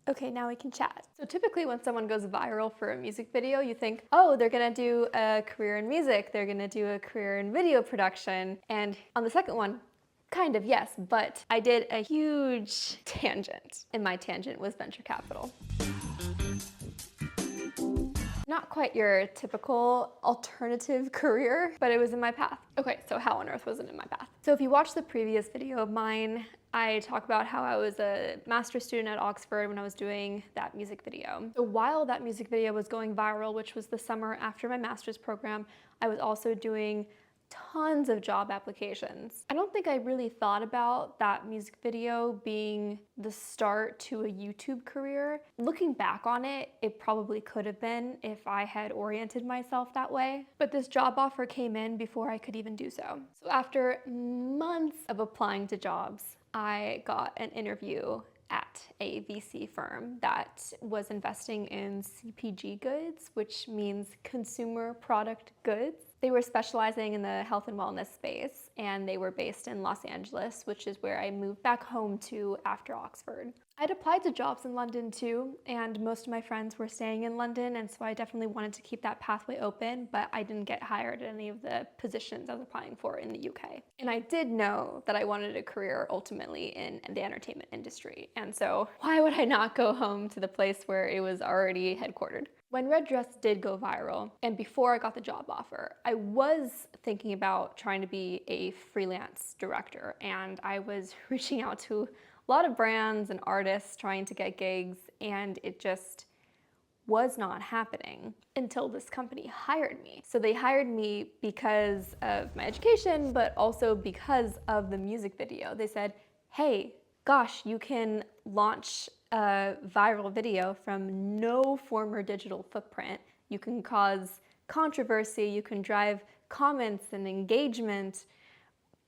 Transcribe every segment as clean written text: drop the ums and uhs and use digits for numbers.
Okay, now we can chat. So typically when someone goes viral for a music video, you think, oh, they're gonna do a career in music, they're gonna do a career in video production. And on the second one, kind of, yes, but I did a huge tangent, and my tangent was venture capital. Not quite your typical alternative career, but it was in my path. Okay, so how on earth was it in my path? So if you watched the previous video of mine, I talk about how I was a master's student at Oxford when I was doing that music video. So while that music video was going viral, which was the summer after my master's program, I was also doing tons of job applications. I don't think I really thought about that music video being the start to a YouTube career. Looking back on it, it probably could have been if I had oriented myself that way. But this job offer came in before I could even do so. So after months of applying to jobs, I got an interview at a VC firm that was investing in CPG goods, which means consumer product goods. They were specializing in the health and wellness space, and they were based in Los Angeles, which is where I moved back home to after Oxford. I'd applied to jobs in London too, and most of my friends were staying in London, and so I definitely wanted to keep that pathway open, but I didn't get hired at any of the positions I was applying for in the UK. And I did know that I wanted a career ultimately in the entertainment industry, and so why would I not go home to the place where it was already headquartered? When Red Dress did go viral, and before I got the job offer, I was thinking about trying to be a freelance director, and I was reaching out to a lot of brands and artists trying to get gigs, and it just was not happening until this company hired me. So they hired me because of my education, but also because of the music video. They said, hey, gosh, you can launch a viral video from no former digital footprint. You can cause controversy, you can drive comments and engagement.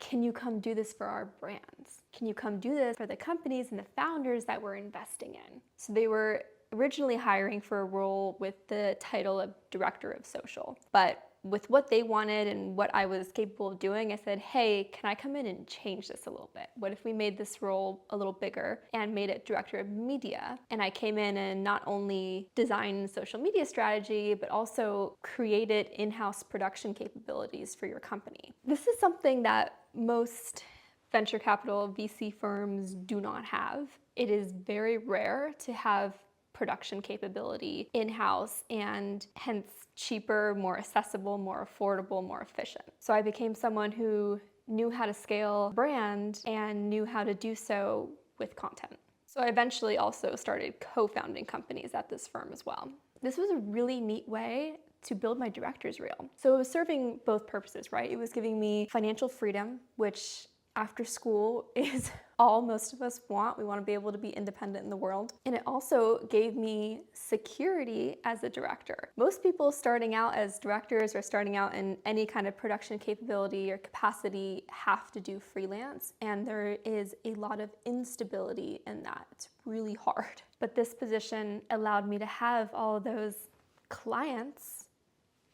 Can you come do this for our brands? Can you come do this for the companies and the founders that we're investing in? So they were originally hiring for a role with the title of Director of Social. But with what they wanted and what I was capable of doing, I said, hey, can I come in and change this a little bit? What if we made this role a little bigger and made it Director of Media? And I came in and not only designed social media strategy, but also created in-house production capabilities for your company. This is something that most venture capital VC firms do not have. It is very rare to have production capability in-house and hence cheaper, more accessible, more affordable, more efficient. So I became someone who knew how to scale a brand and knew how to do so with content. So I eventually also started co-founding companies at this firm as well. This was a really neat way to build my director's reel. So it was serving both purposes, right? It was giving me financial freedom, which after school is all most of us want. We want to be able to be independent in the world. And it also gave me security as a director. Most people starting out as directors or starting out in any kind of production capability or capacity have to do freelance. And there is a lot of instability in that. It's really hard. But this position allowed me to have all of those clients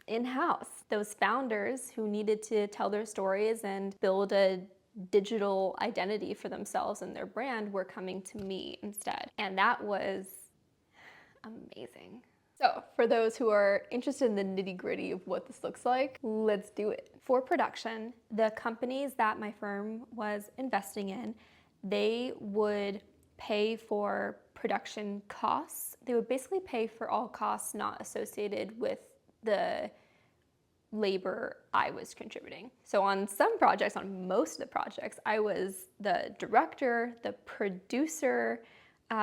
in-house, those founders who needed to tell their stories and build a digital identity for themselves and their brand were coming to me instead. And that was amazing. So for those who are interested in the nitty-gritty of what this looks like, let's do it. For production, the companies that my firm was investing in, they would pay for production costs. They would basically pay for all costs not associated with the labor I was contributing. So on some projects, on most of the projects, I was the director, the producer,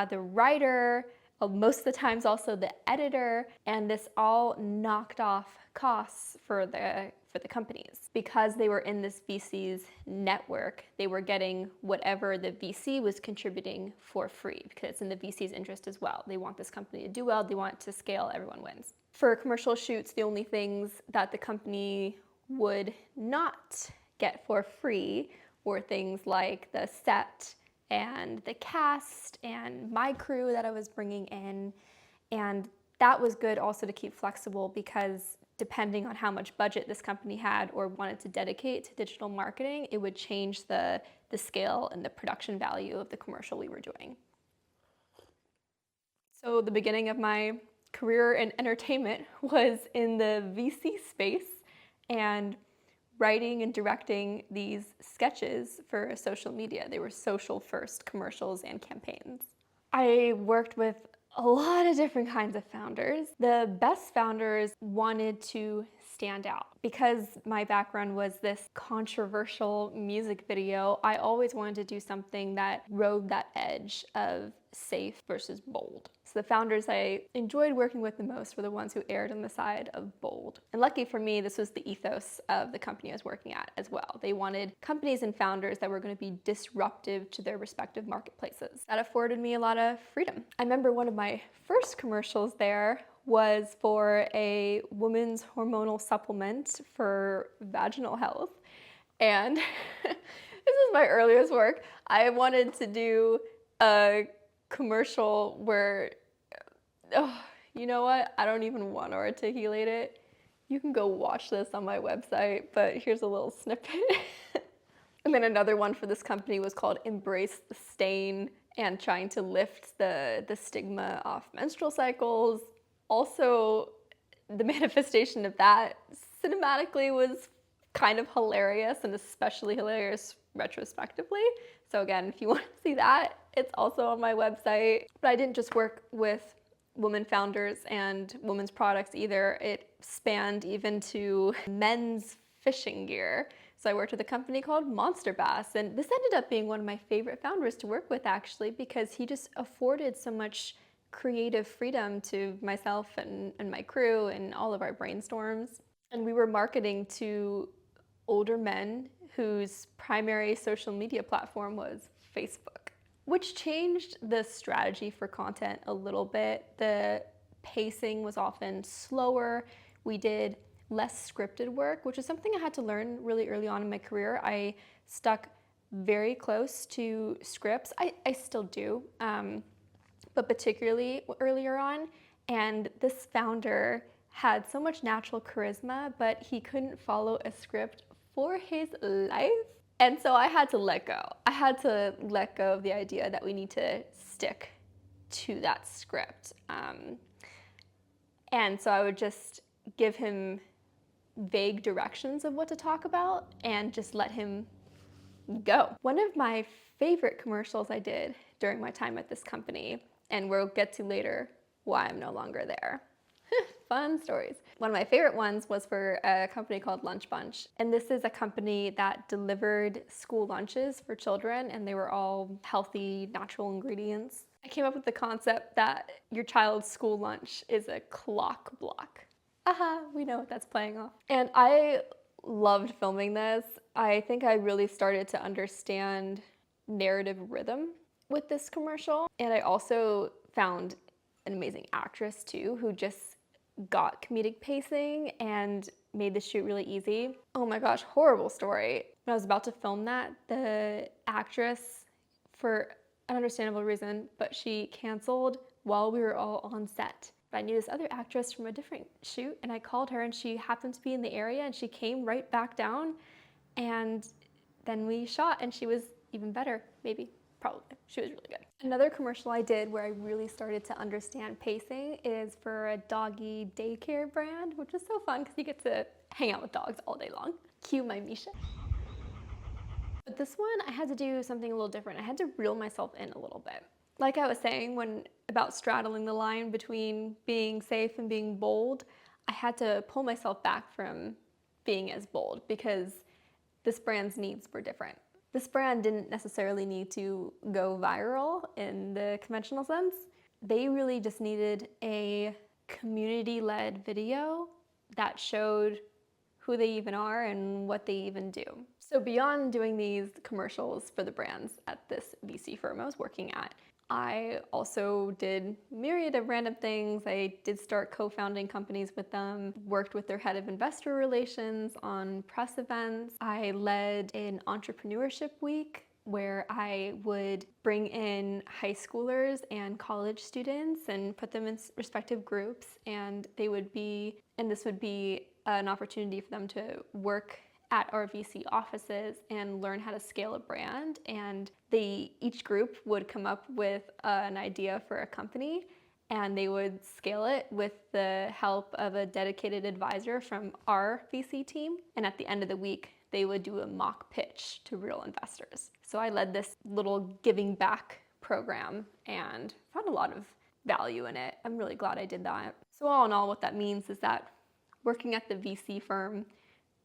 the writer, most of the times also the editor, and this all knocked off costs for the companies. Because they were in this VC's network, they were getting whatever the VC was contributing for free, because it's in the VC's interest as well. They want this company to do well, they want it to scale, everyone wins. For commercial shoots, the only things that the company would not get for free were things like the set and the cast and my crew that I was bringing in. And that was good also to keep flexible, because depending on how much budget this company had or wanted to dedicate to digital marketing, it would change the scale and the production value of the commercial we were doing. So the beginning of my career in entertainment was in the VC space and writing and directing these sketches for social media. They were social first commercials and campaigns. I worked with a lot of different kinds of founders. The best founders wanted to stand out. Because my background was this controversial music video, I always wanted to do something that rode that edge of safe versus bold. So the founders I enjoyed working with the most were the ones who erred on the side of bold. And lucky for me, this was the ethos of the company I was working at as well. They wanted companies and founders that were going to be disruptive to their respective marketplaces. That afforded me a lot of freedom. I remember one of my first commercials there was for a woman's hormonal supplement for vaginal health. And this is my earliest work. I wanted to do a commercial where, you know what? I don't even want to articulate it. You can go watch this on my website, but here's a little snippet. And then another one for this company was called Embrace the Stain and trying to lift the stigma off menstrual cycles. Also, the manifestation of that cinematically was kind of hilarious, and especially hilarious retrospectively. So again, if you want to see that, it's also on my website. But I didn't just work with women founders and women's products either. It spanned even to men's fishing gear. So I worked with a company called Monster Bass, and this ended up being one of my favorite founders to work with actually, because he just afforded so much creative freedom to myself and my crew and all of our brainstorms. And we were marketing to older men whose primary social media platform was Facebook, which changed the strategy for content a little bit. The pacing was often slower. We did less scripted work, which is something I had to learn really early on in my career. I stuck very close to scripts. I still do, but particularly earlier on. And this founder had so much natural charisma, but he couldn't follow a script for his life. And so I had to let go. I had to let go of the idea that we need to stick to that script. And so I would just give him vague directions of what to talk about and just let him go. One of my favorite commercials I did during my time at this company, and we'll get to later why I'm no longer there. Fun stories. One of my favorite ones was for a company called Lunch Bunch. And this is a company that delivered school lunches for children, and they were all healthy, natural ingredients. I came up with the concept that your child's school lunch is a clock block. Aha, we know what that's playing off. And I loved filming this. I think I really started to understand narrative rhythm with this commercial. And I also found an amazing actress too, who just got comedic pacing and made the shoot really easy. Oh my gosh, horrible story. When I was about to film that, the actress, for an understandable reason, but she canceled while we were all on set. But I knew this other actress from a different shoot, and I called her, and she happened to be in the area, and she came right back down, and then we shot, and she was even better, maybe. Probably. She was really good. Another commercial I did where I really started to understand pacing is for a doggy daycare brand, which is so fun because you get to hang out with dogs all day long. Cue my Misha. But this one, I had to do something a little different. I had to reel myself in a little bit. Like I was saying about straddling the line between being safe and being bold, I had to pull myself back from being as bold because this brand's needs were different. This brand didn't necessarily need to go viral in the conventional sense. They really just needed a community-led video that showed who they even are and what they even do. So beyond doing these commercials for the brands at this VC firm I was working at, I also did myriad of random things. I did start co-founding companies with them, worked with their head of investor relations on press events. I led an entrepreneurship week where I would bring in high schoolers and college students and put them in respective groups, and this would be an opportunity for them to work at our VC offices and learn how to scale a brand. And each group would come up with an idea for a company, and they would scale it with the help of a dedicated advisor from our VC team. And at the end of the week, they would do a mock pitch to real investors. So I led this little giving back program and found a lot of value in it. I'm really glad I did that. So all in all, what that means is that working at the VC firm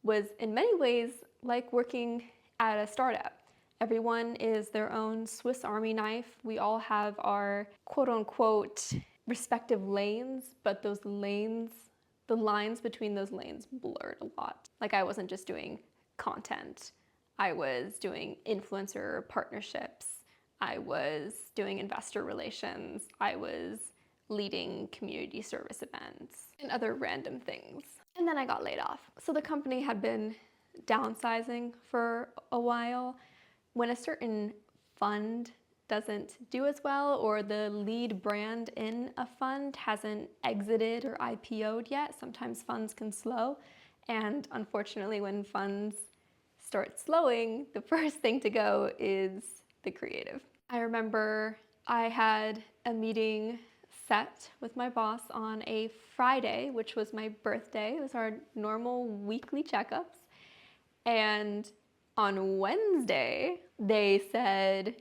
was in many ways like working at a startup. Everyone is their own Swiss Army knife. We all have our quote unquote respective lanes, but those lanes, the lines between those lanes blurred a lot. Like I wasn't just doing content. I was doing influencer partnerships. I was doing investor relations. I was leading community service events and other random things. And then I got laid off. So the company had been downsizing for a while. When a certain fund doesn't do as well, or the lead brand in a fund hasn't exited or IPO'd yet, sometimes funds can slow. And unfortunately, when funds start slowing, the first thing to go is the creative. I remember I had a meeting set with my boss on a Friday, which was my birthday. It was our normal weekly checkups. And on Wednesday, they said,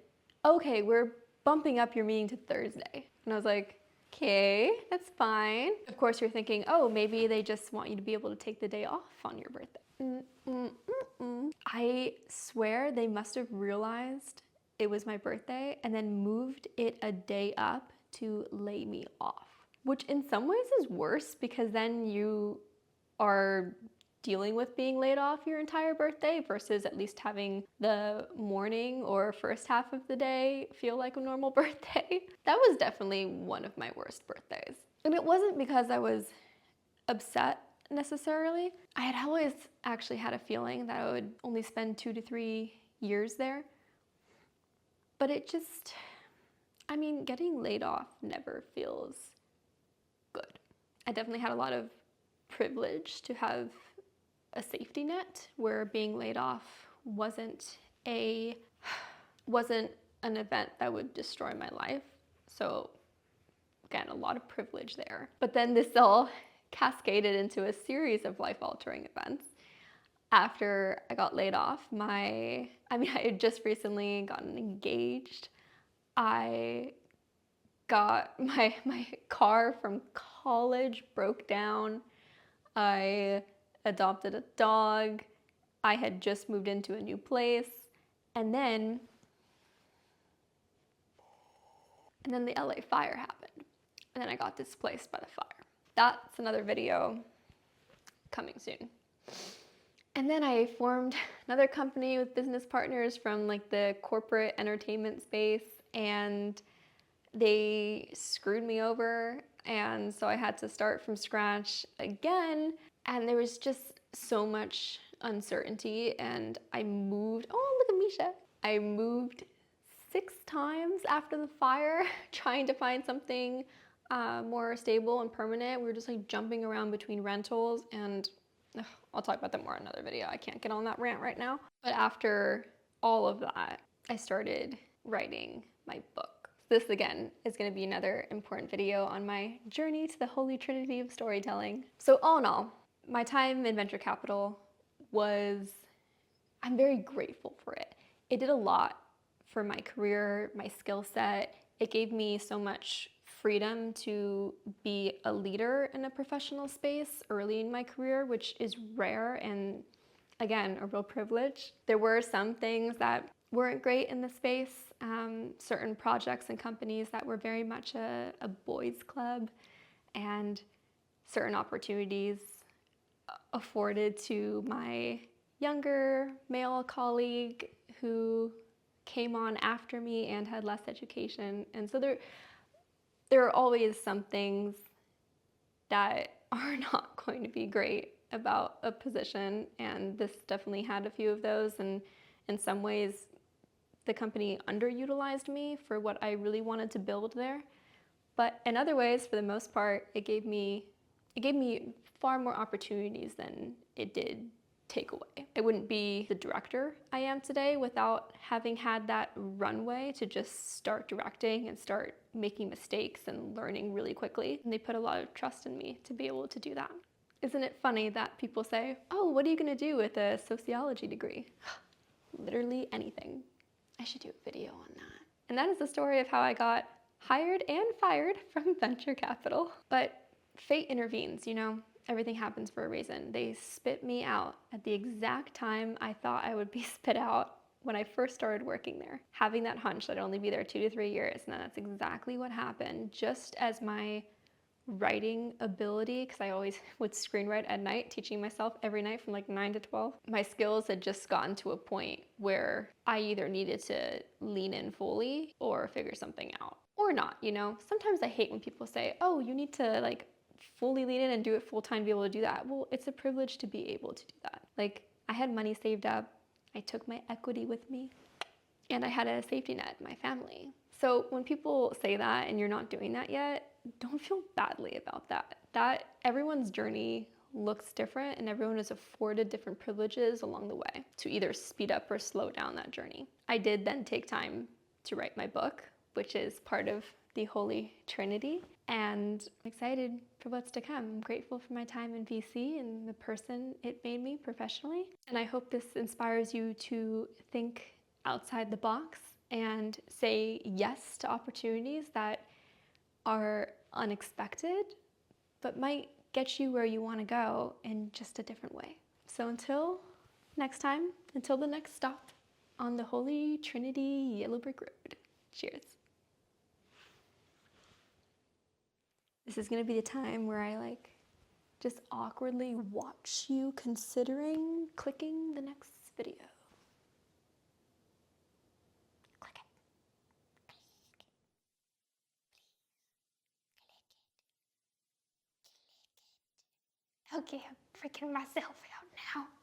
okay, we're bumping up your meeting to Thursday. And I was like, okay, that's fine. Of course, you're thinking, oh, maybe they just want you to be able to take the day off on your birthday. I swear they must have realized it was my birthday and then moved it a day up to lay me off, which in some ways is worse because then you are dealing with being laid off your entire birthday versus at least having the morning or first half of the day feel like a normal birthday. That was definitely one of my worst birthdays. And it wasn't because I was upset necessarily. I had always actually had a feeling that I would only spend 2 to 3 years there. But it just, I mean, getting laid off never feels good. I definitely had a lot of privilege to have a safety net where being laid off wasn't an event that would destroy my life. So again, a lot of privilege there. But then this all cascaded into a series of life-altering events. After I got laid off, I had just recently gotten engaged. I got my car from college broke down. I adopted a dog. I had just moved into a new place. And then the LA fire happened. And then I got displaced by the fire. That's another video coming soon. And then I formed another company with business partners from like the corporate entertainment space, and they screwed me over. And so I had to start from scratch again. And there was just so much uncertainty. And I moved, oh, look at Misha. I moved 6 times after the fire, trying to find something more stable and permanent. We were just like jumping around between rentals, and I'll talk about that more in another video. I can't get on that rant right now. But after all of that, I started writing my book. This again is going to be another important video on my journey to the holy trinity of storytelling. So all in all, my time in venture capital I'm very grateful for it. It did a lot for my career, my skill set. It gave me so much freedom to be a leader in a professional space early in my career, which is rare and, again, a real privilege. There were some things that weren't great in the space, certain projects and companies that were very much a boys' club, and certain opportunities afforded to my younger male colleague who came on after me and had less education. And so there are always some things that are not going to be great about a position, and this definitely had a few of those, and in some ways the company underutilized me for what I really wanted to build there. But in other ways, for the most part, it gave me far more opportunities than it did takeaway. I wouldn't be the director I am today without having had that runway to just start directing and start making mistakes and learning really quickly. And they put a lot of trust in me to be able to do that. Isn't it funny that people say, oh, what are you gonna do with a sociology degree? Literally anything. I should do a video on that. And that is the story of how I got hired and fired from venture capital. But fate intervenes, you know? Everything happens for a reason. They spit me out at the exact time I thought I would be spit out when I first started working there. Having that hunch that I'd only be there 2 to 3 years, and that's exactly what happened. Just as my writing ability, because I always would screenwrite at night, teaching myself every night from like 9 to 12. My skills had just gotten to a point where I either needed to lean in fully or figure something out. Or not, you know? Sometimes I hate when people say, oh, you need to like fully lean in and do it full time to be able to do that. Well, it's a privilege to be able to do that. Like, I had money saved up, I took my equity with me, and I had a safety net, my family. So when people say that and you're not doing that yet, don't feel badly about that. That everyone's journey looks different and everyone is afforded different privileges along the way to either speed up or slow down that journey. I did then take time to write my book, which is part of the Holy Trinity, and I'm excited for what's to come. I'm grateful for my time in VC and the person it made me professionally. And I hope this inspires you to think outside the box and say yes to opportunities that are unexpected, but might get you where you want to go in just a different way. So until next time, until the next stop on the Holy Trinity Yellow Brick Road, cheers. This is gonna be the time where I like just awkwardly watch you considering clicking the next video. Click it. Okay, I'm freaking myself out now.